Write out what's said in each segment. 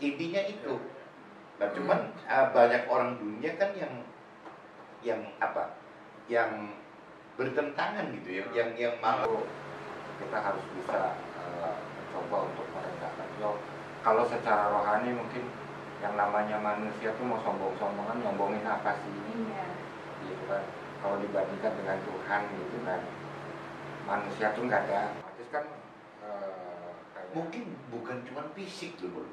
intinya itu. Nah cuman banyak orang dunia kan yang apa, yang bertentangan gitu ya, yang malah kita harus bisa mencoba untuk merendahkan. Kalau secara rohani mungkin yang namanya manusia tuh mau sombong-sombongan, nyombongin apa sih? Iya. Gitu kan. Kalau dibandingkan dengan Tuhan gitu kan, manusia tuh nggak ada. Artis kan mungkin bukan cuma fisik loh,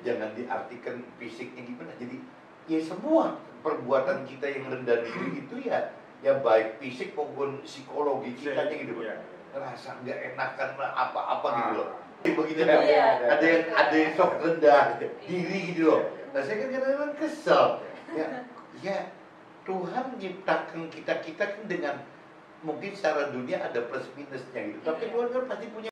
jangan diartikan fisiknya gimana. Jadi ya semua perbuatan kita yang rendah diri itu ya baik fisik maupun psikologi kitanya gitu loh. Rasa nggak enakan apa-apa gitu loh. Begitu kan? Ada yang sok rendah diri gitu loh. Nah saya kan kadang-kadang kesel. Ya Tuhan menciptakan kita kan dengan mungkin secara dunia ada plus minusnya gitu. Tapi Tuhan kan pasti punya.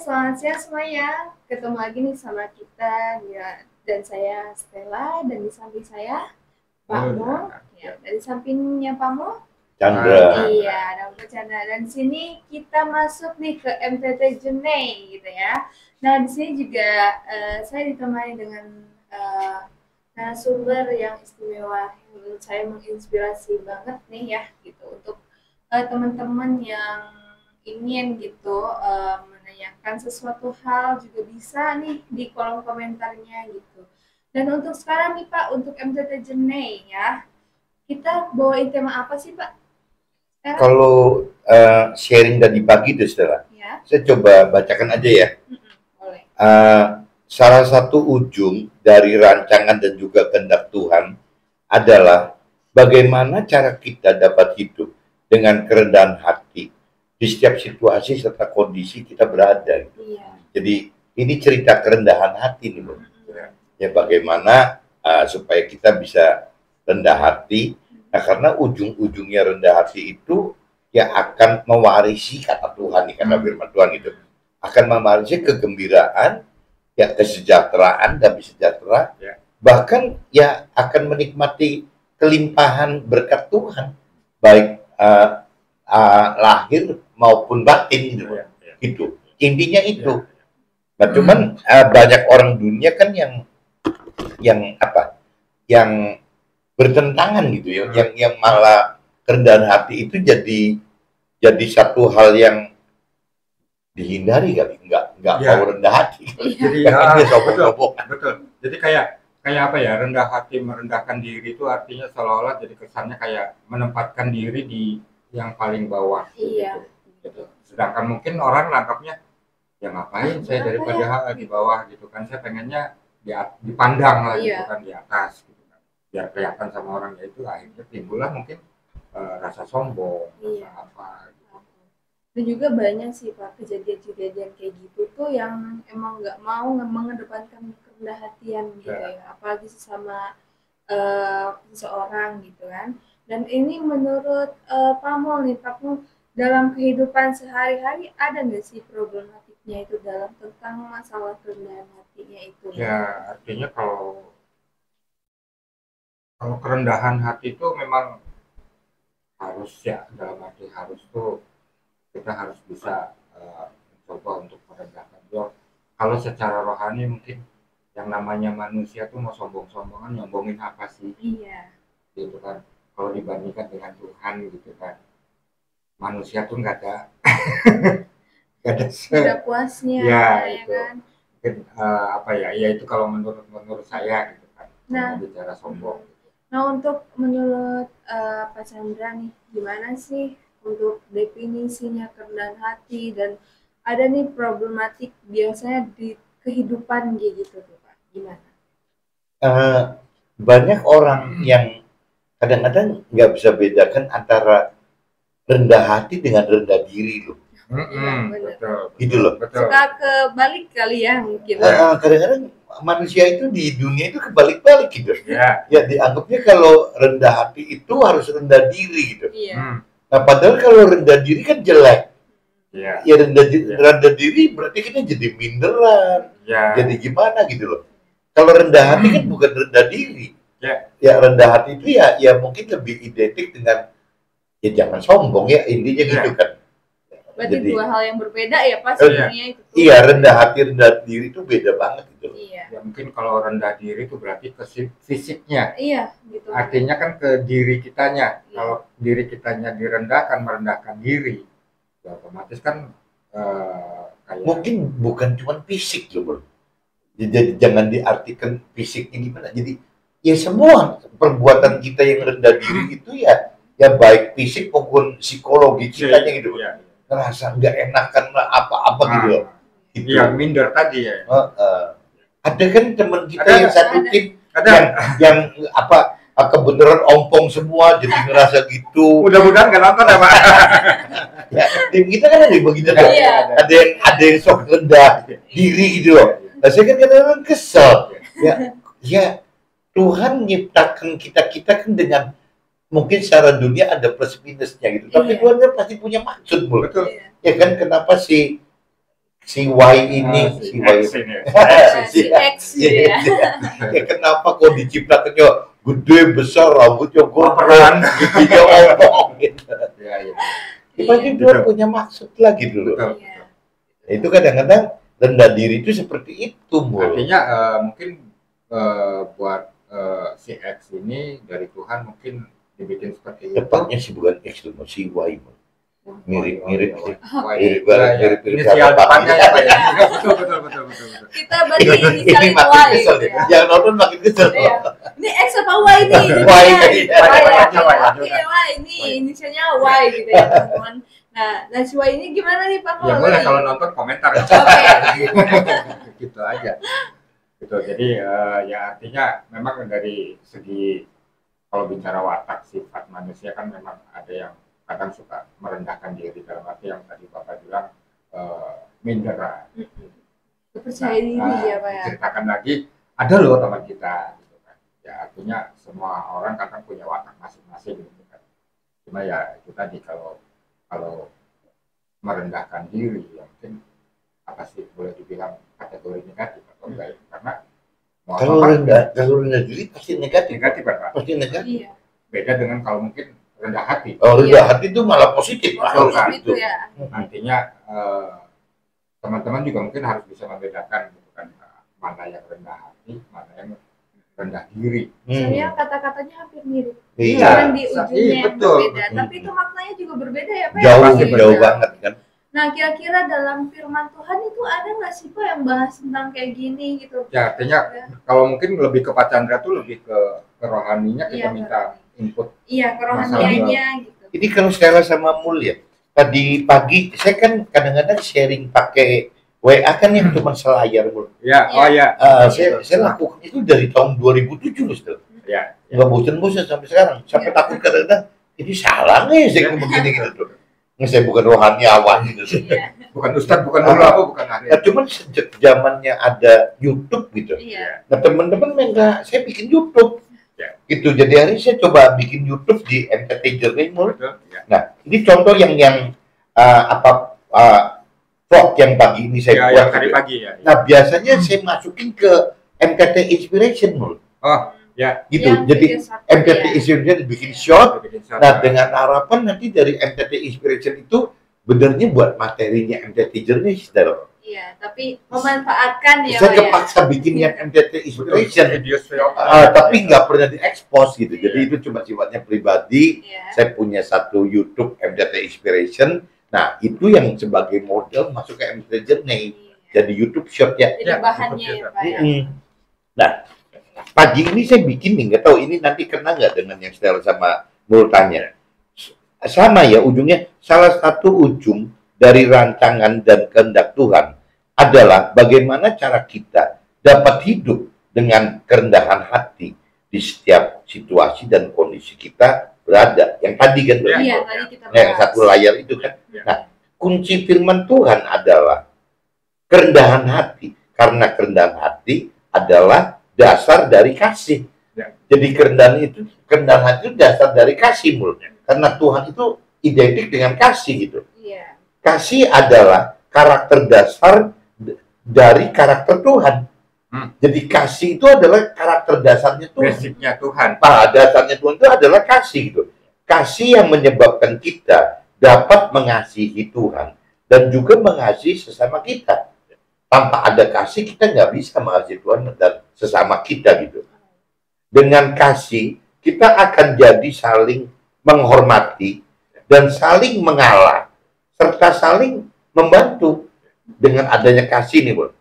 Selamat siang semuanya, ketemu lagi nih sama kita ya, dan saya Stella, dan di samping saya Pak Mo, ya, dari sampingnya Pak Mo Chandra. Iya, ada Pak Chandra. Dan di sini kita masuk nih ke MTT Jenei gitu ya. Nah di sini juga saya ditemani dengan narasumber yang istimewa, yang menurut saya menginspirasi banget nih ya gitu untuk teman-teman yang ingin gitu menanyakan sesuatu hal juga bisa nih di kolom komentarnya gitu. Dan untuk sekarang nih Pak, untuk MTT Jenei ya, kita bawain tema apa sih Pak? Sekarang? Kalau sharing tadi pagi itu Stella, Ya. Saya coba bacakan aja ya. Boleh. Salah satu ujung dari rancangan dan juga kehendak Tuhan adalah bagaimana cara kita dapat hidup dengan kerendahan hati di setiap situasi serta kondisi kita berada. Iya. Jadi ini cerita kerendahan hati nih, Bro. Ya bagaimana supaya kita bisa rendah hati. Nah, karena ujung-ujungnya rendah hati itu ya akan mewarisi kata Tuhan nih, kata firman Tuhan itu. Akan mewarisi kegembiraan, ya kesejahteraan, damai sejahtera. Ya. Bahkan ya akan menikmati kelimpahan berkat Tuhan, baik lahir maupun batin gitu. Gitu. Intinya itu. Nah, cuman banyak orang dunia kan yang apa? Yang bertentangan gitu ya, yang malah kerendahan hati itu jadi satu hal yang dihindari kali, nggak mau rendah hati. Jadi betul. Jadi kayak apa ya, rendah hati merendahkan diri itu artinya seolah-olah jadi kesannya kayak menempatkan diri di yang paling bawah. Iya. Gitu. Sedangkan mungkin orang nangkapnya ya ngapain saya daripada di bawah gitu kan, saya pengennya dipandang lah gitu kan di atas gitu kan, biar kelihatan sama orang, ya itu akhirnya timbullah mungkin rasa sombong, rasa apa gitu. Dan juga banyak sih Pak kejadian-kejadian kayak gitu tuh yang emang nggak mau mengedepankan kerendahan hatian gitu ya, apalagi sesama seseorang gitu kan. Dan ini menurut Pak Mol nih, Pak Mol, dalam kehidupan sehari-hari ada nggak sih problematiknya itu dalam tentang masalah kerendahan hatinya itu? Ya artinya kalau kerendahan hati itu memang harus ya, dalam arti harus tuh kita harus bisa mencoba untuk merendahkan. Kalau secara rohani mungkin yang namanya manusia tuh mau sombong-sombongan, nyombongin apa sih? Iya. Gitu kan. Kalau dibandingkan dengan Tuhan gitu kan, manusia tuh nggak ada nggak puasnya ya gitu. Kan? Mungkin apa ya itu kalau menurut saya gitu kan, bicara sombong. Nah untuk menurut Pak Chandra nih, gimana sih untuk definisinya kerendahan hati, dan ada nih problematik biasanya di kehidupan gitu tuh Pak, gimana? Banyak orang yang kadang-kadang nggak bisa bedakan antara rendah hati dengan rendah diri loh. benar. Betul. Gitu loh. Betul. Suka kebalik kali ya mungkin. Kadang-kadang manusia itu di dunia itu kebalik-balik gitu. Ya. Ya dianggapnya kalau rendah hati itu harus rendah diri gitu. Iya. Nah padahal kalau rendah diri kan jelek. Ya. Ya rendah diri berarti kita jadi minderan. Ya. Jadi gimana gitu loh. Kalau rendah hati kan bukan rendah diri. Ya. Ya rendah hati itu ya mungkin lebih identik dengan ya jangan sombong ya intinya gitu kan. Berarti Jadi, dua hal yang berbeda ya Pak Iya. sebenarnya itu. iya rendah hati rendah diri itu beda banget gitu. Iya. Ya mungkin kalau rendah diri itu berarti ke fisiknya. Iya, gitu. Artinya kan ke diri kitanya. Iya. Kalau diri kitanya direndahkan, merendahkan diri, ya otomatis kan kayak Mungkin bukan cuma fisik loh bro. Jadi jangan diartikan fisiknya gimana. Jadi ya semua perbuatan kita yang rendah diri itu ya baik fisik maupun psikologi kitanya gitu. Iya. Ngerasa nggak enakan lah apa-apa gitu loh. Gitu. Iya, minder tadi ya. Ada kan teman kita Ada, yang satu ada. tim Ada. yang apa kebenaran ompong semua jadi ngerasa gitu. Mudah-mudahan nggak nonton ya Pak. Ya, tim kita kan ada yang begitu kan. Iya. Ada yang sok rendah diri gitu loh. Nah, saya kan kadang-kadang kesel. Ya Tuhan nyiptakan kita kan dengan mungkin secara dunia ada plus minusnya gitu. Tapi Iya. Tuhan kan pasti punya maksud bro. Betul. Iya. Ya kan kenapa si Y ini Si si X Y ini. Si X gitu ya. ya kenapa kok diciptakannya gede besar rambutnya Operan. gondrong giginya ompong gitu. Iya, iya. Ya, pasti Iya. Tuhan Betul. punya maksud lah gitu loh. Betul. Iya. Itu kadang-kadang rendah diri itu seperti itu Mul. Artinya mungkin buat si X ini dari Tuhan mungkin dibikin seperti itu. Tepatnya sih bukan X loh, si Y Mul. Mirip-mirip sih. Mirip Mirip-mirip inisial sama depannya papi. ya Pak ya. Betul. Kita berarti Ini inisialin makin Y. kesel gitu deh. ya. Yang nonton makin kesel. Iya. Ini X apa Y nih? Y, Jadinya. iya. Y ya. Y. Oke, Y ini inisialnya Y gitu ya teman-teman. Nah si Y ini gimana nih Pak? Ya boleh kalau nonton komentar. Oke. Gitu aja. Gitu. Jadi ya artinya memang dari segi kalau bicara watak sifat manusia kan memang ada yang kadang suka merendahkan diri dalam arti yang tadi Bapak bilang minderan. Percaya diri ya Pak ya. Ceritakan lagi ada loh teman kita gitu kan. Ya artinya semua orang kadang punya watak masing-masing gitu kan. Cuma ya itu tadi kalau merendahkan diri ya mungkin apa sih boleh dibilang kategori negatif atau enggak ya? Karena Kalau rendah diri pasti negatif. negatif kan Pak? Pasti negatif. Iya. Beda dengan kalau mungkin rendah hati. Oh, rendah Iya. hati itu malah positif. Betul, Harus kan? gitu. Itu ya. Artinya teman-teman juga mungkin harus bisa membedakan gitu kan mana yang rendah hati, mana yang rendah diri. Sebenarnya kata-katanya hampir mirip. Iya. Cuman di ujungnya yang betul, berbeda. betul. Tapi itu maknanya juga berbeda ya Pak. Jauh, Pasti jauh berbeda. banget kan. Nah kira-kira dalam firman Tuhan itu ada nggak sih Pak yang bahas tentang kayak gini gitu? Ya artinya kalau mungkin lebih ke Pak Chandra tuh lebih ke rohaninya kita Iya, minta input. Iya kerohaniannya gitu. Ini kalau Stella sama Mul ya, tadi pagi saya kan kadang-kadang sharing pakai WA kan yang cuma selayar Mul. Ya, Iya. oh ya. Saya lakukan itu dari tahun 2007 loh, Stella. Ya. Nggak bosan-bosan sampai sekarang. Sampai Iya. takut kadang-kadang, ini salah nih saya begini gitu tuh. Nggak, saya bukan rohaniawan gitu. Iya. Bukan ustadz, bukan dulu apa, bukan ahli. Nah, cuman sejak zamannya ada YouTube gitu. Iya. Nah, teman-teman minta saya bikin YouTube. Ya. Gitu. Jadi hari ini saya coba bikin YouTube di MTT Journey Mul. Betul, ya. Nah, ini contoh yang vlog yang pagi ini saya Ya, buat. yang tadi gitu. pagi ya. Nah, biasanya saya masukin ke MTT Inspiration Mul. Oh, ya. Gitu. Yang Jadi video short MTT ya. Inspiration bikin short. Bikin short, Nah, ya. dengan harapan nanti dari MTT Inspiration itu benernya buat materinya MTT Journey, saudara. Iya, tapi memanfaatkan ya Saya Pak ya. kepaksa bikin yang MTT Inspiration, video short. tapi nggak pernah diekspos gitu. Jadi itu cuma sifatnya pribadi. Iya. Saya punya satu YouTube MTT Inspiration. Nah, itu yang sebagai model masuk ke MTT Journey. Iya. Jadi YouTube Short ya. Jadi Ya, bahannya betul, ya Pak ya. Nah, pagi ini saya bikin nih, nggak tahu ini nanti kena nggak dengan yang Stella sama Multanya. Sama ya ujungnya. Salah satu ujung dari rancangan dan kehendak Tuhan adalah bagaimana cara kita dapat hidup dengan kerendahan hati di setiap situasi dan kondisi kita berada. Yang tadi kan Iya, berarti. tadi kita Yang bahas. satu layar itu kan. Ya. Nah, kunci firman Tuhan adalah kerendahan hati. Karena kerendahan hati adalah dasar dari kasih. Ya. Jadi kerendahan hati itu dasar dari kasih mulutnya. Karena Tuhan itu identik dengan kasih gitu. Iya. Kasih adalah karakter dasar dari karakter Tuhan. Jadi kasih itu adalah karakter dasarnya Tuhan. Basicnya Tuhan. Dasarnya Tuhan itu adalah kasih gitu. Kasih yang menyebabkan kita dapat mengasihi Tuhan dan juga mengasihi sesama kita. Tanpa ada kasih kita nggak bisa mengasihi Tuhan dan sesama kita gitu. Dengan kasih kita akan jadi saling menghormati dan saling mengalah serta saling membantu dengan adanya kasih nih, Bro.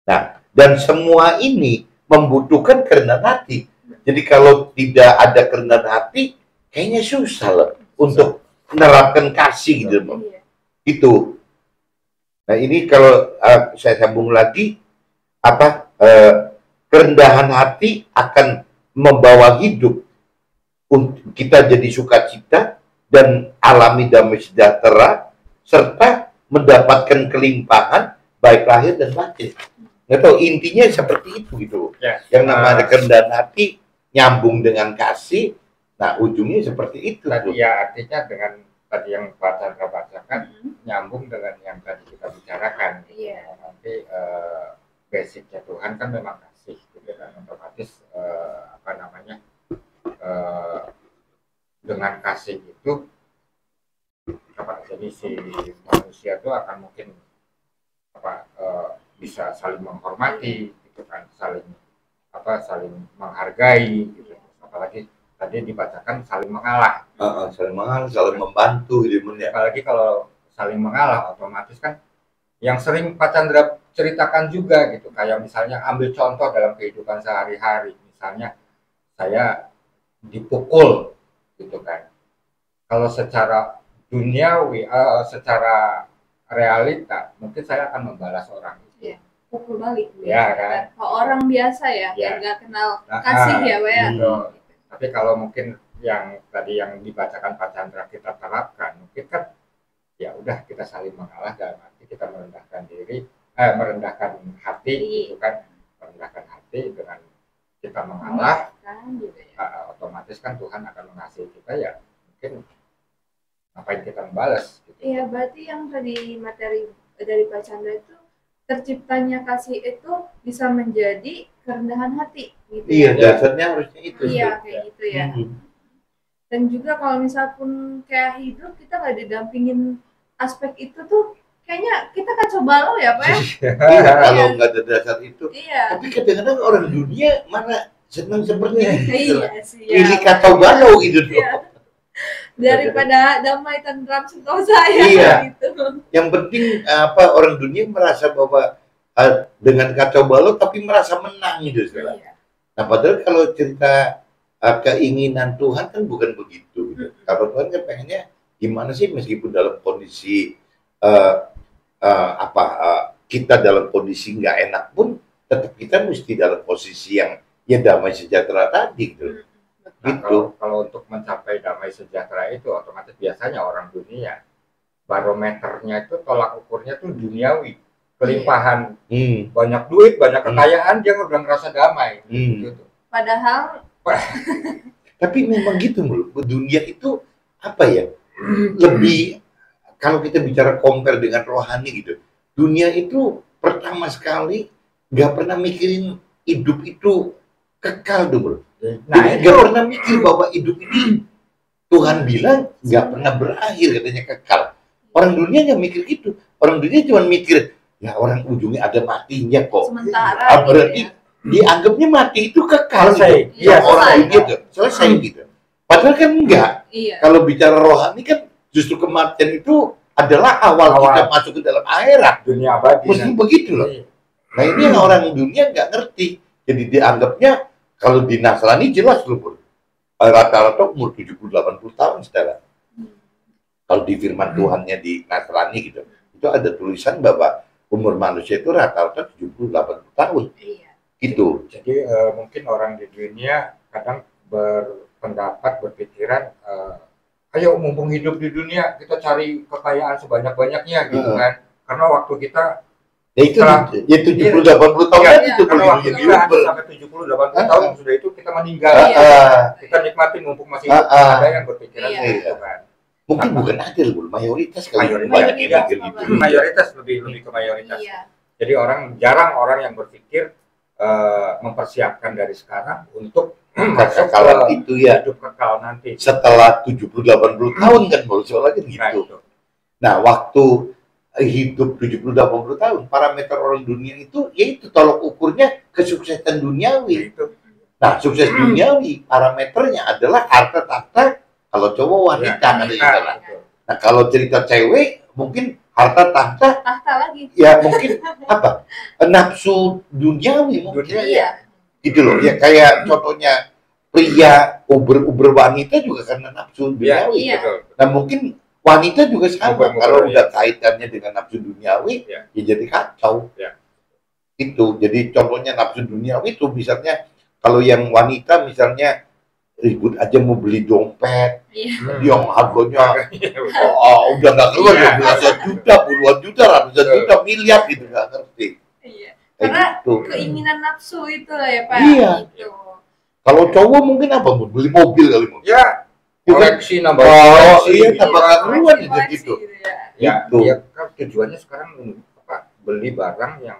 Nah, dan semua ini membutuhkan kerendahan hati. Jadi kalau tidak ada kerendahan hati, kayaknya susah loh untuk menerapkan kasih gitu, Bro. Iya. Itu. Nah, ini kalau saya sambung lagi, kerendahan hati akan membawa hidup untuk kita jadi sukacita dan alami damai sejahtera serta mendapatkan kelimpahan baik lahir dan batin. Nggak tahu, intinya seperti itu gitu. Ya. Yang namanya kerendahan hati nyambung dengan kasih. Nah, ujungnya seperti itu. Tadi ya artinya dengan tadi yang Pak Chandra bacakan nyambung dengan yang tadi kita bicarakan. Gitu. Iya. Nanti basicnya Tuhan kan memang kasih, gitu kan. Otomatis dengan kasih itu jadi si manusia itu akan mungkin bisa saling menghormati, gitu kan, saling menghargai, gitu. Apalagi tadi dibacakan saling mengalah. Saling mengalah, saling membantu, gitu ya. Apalagi kalau saling mengalah, otomatis kan yang sering Pak Chandra ceritakan juga, gitu. Kayak misalnya ambil contoh dalam kehidupan sehari-hari, misalnya saya dipukul, gitu kan. Kalau secara duniawi, secara realita, mungkin saya akan membalas orang itu. Iya. Pukul balik. Ya kan. Kalau orang biasa ya, yang nggak kenal kasih ya, Pak ya. Tapi kalau mungkin yang tadi yang dibacakan Pak Chandra kita terapkan, mungkin kan ya udah kita saling mengalah dalam arti kita merendahkan diri, merendahkan hati, gitu kan, merendahkan hati dengan kita mengalah, otomatis kan Tuhan akan mengasihi kita ya, mungkin ngapain kita membalas? Gitu. Iya, berarti yang tadi materi dari Pak Chandra itu terciptanya kasih itu bisa menjadi kerendahan hati gitu. Iya, dasarnya harusnya itu. Iya, kayak gitu ya. Dan juga kalau misal pun kayak hidup kita nggak didampingin aspek itu tuh kayaknya kita kacau balau ya, Pak ya. Iya, kalau nggak ada dasar itu. Iya. Tapi kadang-kadang orang dunia mana senang seperti itu. Iya sih. Ini kacau balau gitu. Iya. Daripada damai tentram sentosa ya, iya. Gitu. Yang penting orang dunia merasa bahwa dengan kacau balau tapi merasa menang gitu sekarang. Iya. Nah, padahal kalau cerita keinginan Tuhan kan bukan begitu gitu. Kalau Tuhan kan pengennya gimana sih meskipun dalam kondisi kita dalam kondisi nggak enak pun tetap kita mesti dalam posisi yang ya damai sejahtera tadi gitu. Nah, kalau untuk mencapai damai sejahtera itu otomatis biasanya orang dunia barometernya itu tolak ukurnya tuh duniawi, kelimpahan, banyak duit, banyak kekayaan, dia udah ngerasa damai. Gitu. Padahal tapi memang gitu loh, dunia itu lebih, kalau kita bicara compare dengan rohani gitu, dunia itu pertama sekali nggak pernah mikirin hidup itu kekal dulu. Nah, nggak pernah mikir bahwa hidup ini Tuhan bilang nggak pernah berakhir, katanya kekal. Orang dunia nggak mikir gitu. Orang dunia cuma mikir ya orang ujungnya ada matinya kok. Sementara berarti dianggapnya mati itu kekal. Selesai. Gitu. Ya, orang gitu. Selesai gitu. Padahal kan enggak. Iya. Kalau bicara rohani kan justru kematian itu adalah awal kita masuk ke dalam akhirat. Dunia abadi. Mesti begitu loh. Nah, ini yang orang dunia nggak ngerti. Jadi dianggapnya kalau di Nasrani jelas loh, rata-rata umur 70-80 tahun sekarang. Kalau di firman Tuhannya di Nasrani gitu, itu ada tulisan bahwa umur manusia itu rata-rata 70-80 tahun. Iya. Gitu. Jadi mungkin orang di dunia kadang berpendapat, berpikiran ayo mumpung hidup di dunia kita cari kekayaan sebanyak-banyaknya gitu kan. Karena waktu kita Ya itu ya 70-80 tahun iya, itu karena waktu kita sampai 70-80 tahun sudah itu kita meninggal. Kita nikmatin mumpung masih ada yang berpikiran gitu kan. Mungkin bukan adil, mayoritas kali banyak yang mayoritas lebih ke mayoritas. Jadi jarang orang yang berpikir mempersiapkan dari sekarang untuk kekal itu ya hidup kekal nanti setelah 70-80 tahun kan baru soalnya gitu. Nah, waktu hidup 70-80 tahun, parameter orang dunia itu yaitu tolok ukurnya kesuksesan duniawi. Nah, sukses duniawi parameternya adalah harta tahta kalau cowok wanita. Nah, kalau cerita cewek mungkin harta tahta lagi. Ya mungkin apa? Nafsu duniawi mungkin. Iya. Gitu loh. Ya kayak contohnya pria uber wanita juga karena nafsu duniawi. Nah, mungkin wanita juga sama kalau udah kaitannya dengan nafsu duniawi ya jadi kacau. Itu. Jadi contohnya nafsu duniawi itu misalnya kalau yang wanita misalnya ribut aja mau beli dompet yang harganya udah nggak keluar belasan juta, puluhan juta, ratusan juta, miliar gitu nggak ngerti. Karena gitu. Keinginan nafsu itu lah ya Pak. Iya. Gitu. Kalau cowok mungkin apa? Beli mobil kali mau. Ya. Koleksi nambah. Tambah keruan itu gitu. Ya, kan tujuannya sekarang beli barang yang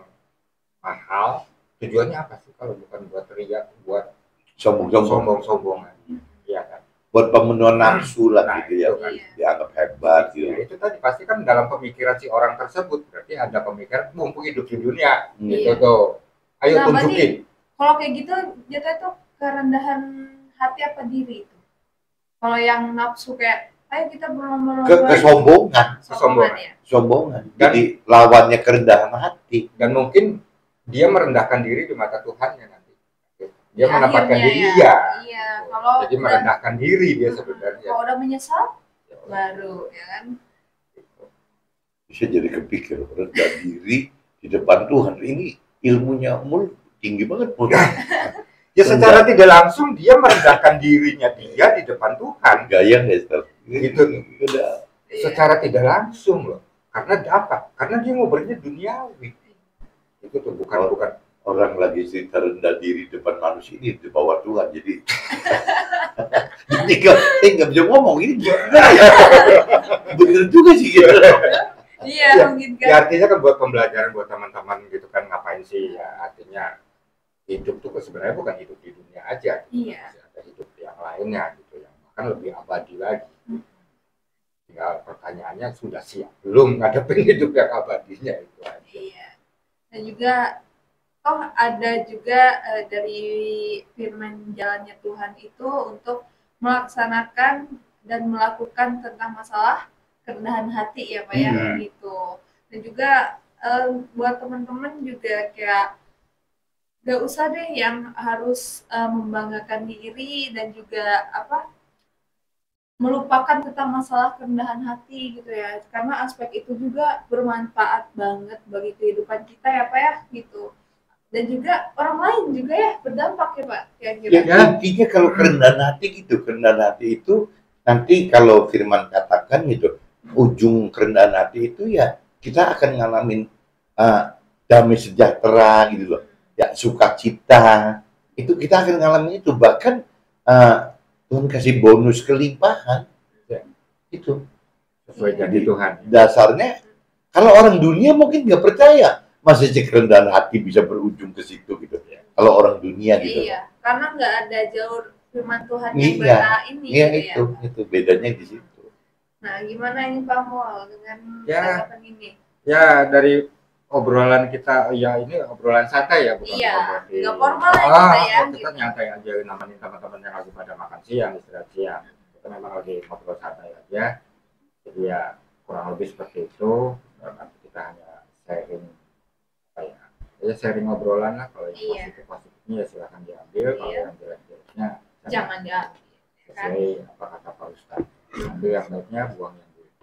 mahal. Tujuannya apa sih kalau bukan buat teriak, buat sombong-sombongan. Iya kan. Buat pemenuhan nafsu lah gitu ya kan. Dianggap hebat gitu. Itu tadi pasti kan dalam pemikiran si orang tersebut berarti ada pemikiran mumpung hidup di dunia. Gitu tuh. Ayo tunjukin. Kalau kayak gitu jatuh itu kerendahan hati apa diri itu? Kalau yang nafsu kayak ayo kita kesombongan. Jadi lawannya kerendahan hati. Dan mungkin dia merendahkan diri di mata Tuhannya nanti. Dia menempatkan diri dia. Kalau jadi merendahkan diri dia sebenarnya. Kalau udah menyesal baru ya kan. Bisa jadi kepikir rendah diri di depan Tuhan. Ini ilmunya tinggi banget Ya secara tidak langsung dia merendahkan dirinya dia di depan Tuhan. Gaya nggak gitu. Secara tidak langsung loh. Karena apa? Karena dia ngobrolnya duniawi. Itu tuh bukan orang lagi cerita rendah diri depan manusia ini di bawah Tuhan. Jadi nggak bisa ngomong ini gimana ya? Bener juga sih gitu. Iya, mungkin kan. Ya artinya kan buat pembelajaran buat teman-teman gitu kan ngapain sih ya artinya hidup tuh sebenarnya bukan hidup di dunia aja, gitu. Masih ada hidup yang lainnya gitu yang bahkan lebih abadi lagi. Tinggal pertanyaannya sudah siap belum ngadepin hidup yang abadinya itu aja. Iya. Dan juga ada juga dari firman jalannya Tuhan itu untuk melaksanakan dan melakukan tentang masalah kerendahan hati ya Pak ya gitu. Dan juga buat teman-teman juga kayak gak usah deh yang harus membanggakan diri dan juga melupakan tentang masalah kerendahan hati gitu ya, karena aspek itu juga bermanfaat banget bagi kehidupan kita ya Pak ya gitu, dan juga orang lain juga ya berdampak ya Pak kira-kira. Ya intinya kalau kerendahan hati gitu, kerendahan hati itu nanti kalau firman katakan gitu, ujung kerendahan hati itu ya kita akan ngalamin damai sejahtera gitu loh. Ya sukacita itu kita akan ngalamin itu, bahkan Tuhan kasih bonus kelimpahan ya, itu sesuai janji Tuhan. Dasarnya kalau orang dunia mungkin nggak percaya masa kerendahan hati bisa berujung ke situ gitu ya. Kalau orang dunia gitu. Iya, karena nggak ada jalur firman Tuhan yang ini. Iya gitu itu bedanya di situ. Nah gimana ini Pak Mol dengan tanggapan ini? Ya dari obrolan kita ya ini obrolan santai ya bukan nggak formal kita ya kita nyantai aja nemenin teman-teman yang lagi pada makan siang istirahat siang, kita memang lagi ngobrol santai aja, jadi ya kurang lebih seperti itu. Nanti kita hanya sharing sharing obrolan lah, kalau yang positifnya ya silakan diambil, kalau yang jelek-jeleknya jangan diambil sesuai apa kata Pak Ustadz, ambil yang baiknya, buang yang buruk.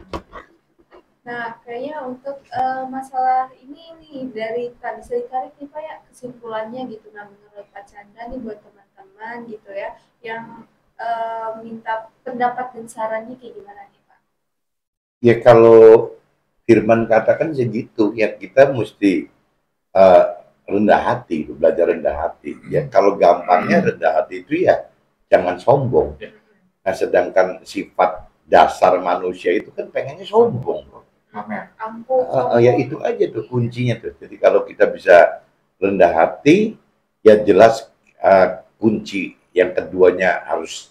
Nah, kayaknya untuk masalah ini nih dari tadi bisa ditarik nih Pak ya kesimpulannya gitu. Nah, menurut Pak Chandra nih buat teman-teman gitu ya yang minta pendapat dan sarannya kayak gimana nih Pak? Ya kalau Firman katakan segitu, ya kita mesti rendah hati, belajar rendah hati. Ya kalau gampangnya rendah hati itu ya jangan sombong. Nah sedangkan sifat dasar manusia itu kan pengennya sombong. Ya itu aja tuh kuncinya tuh. Jadi kalau kita bisa rendah hati, ya jelas kunci yang keduanya harus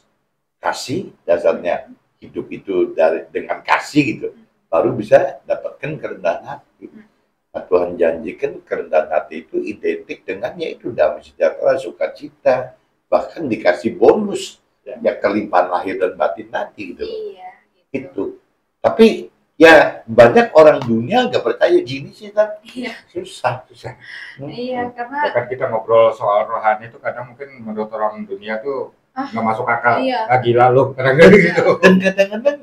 kasih. Dasarnya hidup itu dengan kasih gitu. Baru bisa dapatkan kerendahan hati. Nah, Tuhan janjikan kerendahan hati itu identik dengan yaitu damai sejahtera, sukacita, bahkan dikasih bonus ya kelimpahan lahir dan batin nanti gitu. Iya, gitu. Itu. Tapi ya banyak orang dunia nggak percaya gini sih kan. Iya. Susah. Iya, karena Bahkan kita ngobrol soal rohani itu kadang mungkin menurut orang dunia tuh nggak masuk akal. Iya. Gila lu, kadang-kadang gitu. Dan kadang-kadang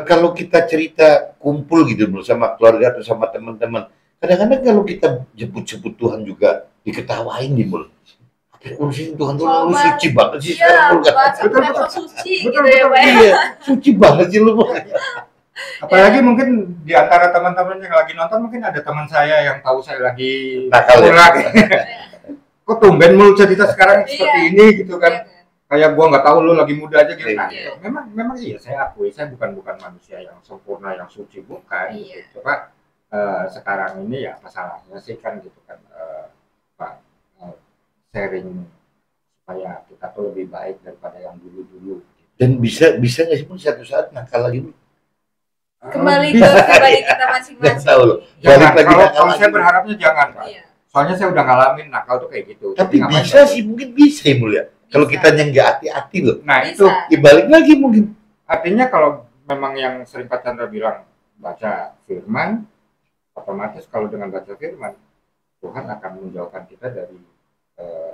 kalau kita cerita kumpul gitu bersama keluarga atau sama teman-teman, kadang-kadang kalau kita sebut-sebut Tuhan juga diketawain gitu. Urusin Tuhan tuh lu suci banget sih sekarang lu kan. Betul, suci gitu Betul, ya Pak. Iya, suci banget sih lu. Apalagi mungkin di antara teman-teman yang lagi nonton mungkin ada teman saya yang tahu saya lagi Nakal ya? lagi. Kok tumben mulu cerita sekarang Iya. seperti ini gitu kan? Kayak gua nggak tahu lu lagi muda aja gitu. Nah, Iya. memang iya saya akui saya bukan manusia yang sempurna yang suci bukan. Iya. Gitu. Coba sekarang ini ya masalahnya sih kan gitu kan Pak sharing supaya kita tuh lebih baik daripada yang dulu-dulu. Dan bisa nggak sih pun satu saat nakal lagi? Kembali ke Bisa. pribadi kita Nggak masing-masing. tahu loh. Jangan, Balik lagi kalau nakal saya lagi. berharapnya jangan Pak. Iya. Soalnya saya udah ngalamin nakal tuh kayak gitu. Tapi Jadi ngapain bisa ya? sih, mungkin bisa ya mulia. Kalau Bisa. kita yang nggak hati-hati loh, Nah Bisa. itu ya balik lagi mungkin. artinya kalau memang yang sering Pak Chandra bilang baca firman, otomatis kalau dengan baca firman Tuhan akan menjauhkan kita dari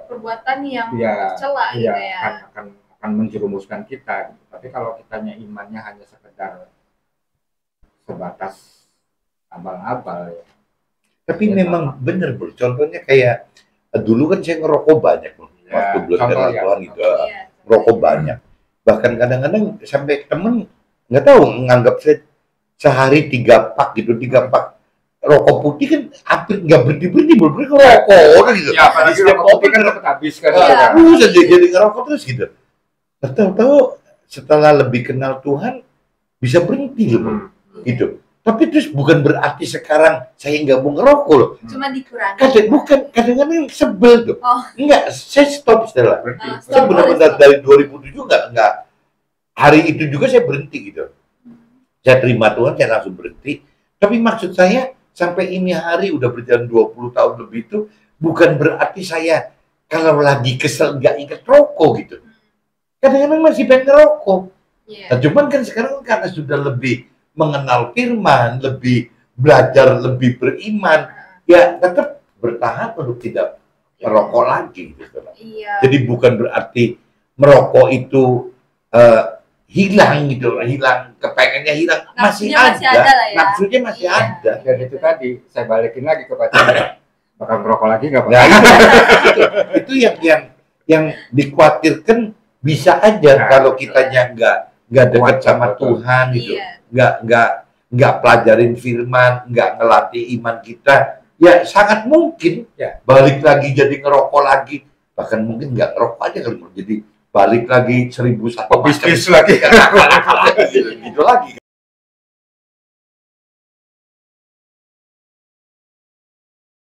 Perbuatan yang ya, tercela gitu ya, ya. akan menjerumuskan kita. Gitu. Tapi kalau kitanya imannya hanya sekedar sebatas abal-abal ya. Tapi Ya, memang bener bro. Contohnya kayak dulu kan saya ngerokok banyak bro. Ya, Waktu belum contoh kenal ya. Tuhan gitu. Iya. Rokok banyak. Bahkan kadang-kadang sampai temen nggak tahu nganggap saya sehari 3 pak gitu, 3 pak rokok putih kan hampir nggak berhenti berhenti ngerokok gitu. Ya, apalagi Setiap rokok putih kopi kan dapat habis kan. Iya. terus aja jadi ngerokok terus gitu. Tahu-tahu setelah lebih kenal Tuhan bisa berhenti loh bro. Gitu. Tapi terus bukan berarti sekarang saya nggak mau ngerokok loh. Cuma dikurangi. Kadang-kadang sebel tuh. Oh. Enggak, saya stop setelah. Berhenti. Saya benar-benar dari 2007 nggak hari itu juga saya berhenti gitu. Saya terima Tuhan, saya langsung berhenti. Tapi maksud saya sampai ini hari udah berjalan 20 tahun lebih itu bukan berarti saya kalau lagi kesel nggak inget rokok gitu. Kadang-kadang masih pengen ngerokok. Iya. Nah, cuman kan sekarang karena sudah lebih mengenal firman, lebih belajar, lebih beriman, ya tetap bertahan untuk tidak merokok lagi gitu. Iya. Jadi bukan berarti merokok itu hilang gitu, hilang kepengennya hilang, masih Nafsunya masih ada lah ya. nafsunya masih Iya. ada. Dan itu tadi saya balikin lagi ke Pak Chandra. Bakal merokok lagi nggak Pak? Nah, itu yang dikhawatirkan bisa aja Nah, kalau kitanya nggak dekat Kuat, sama betul. Tuhan gitu, Iya. nggak pelajarin firman, nggak ngelatih iman kita, ya sangat mungkin Ya. balik lagi jadi ngerokok lagi, bahkan mungkin nggak ngerokok aja kali, jadi balik lagi 1001 Bisnis lagi. gitu lagi.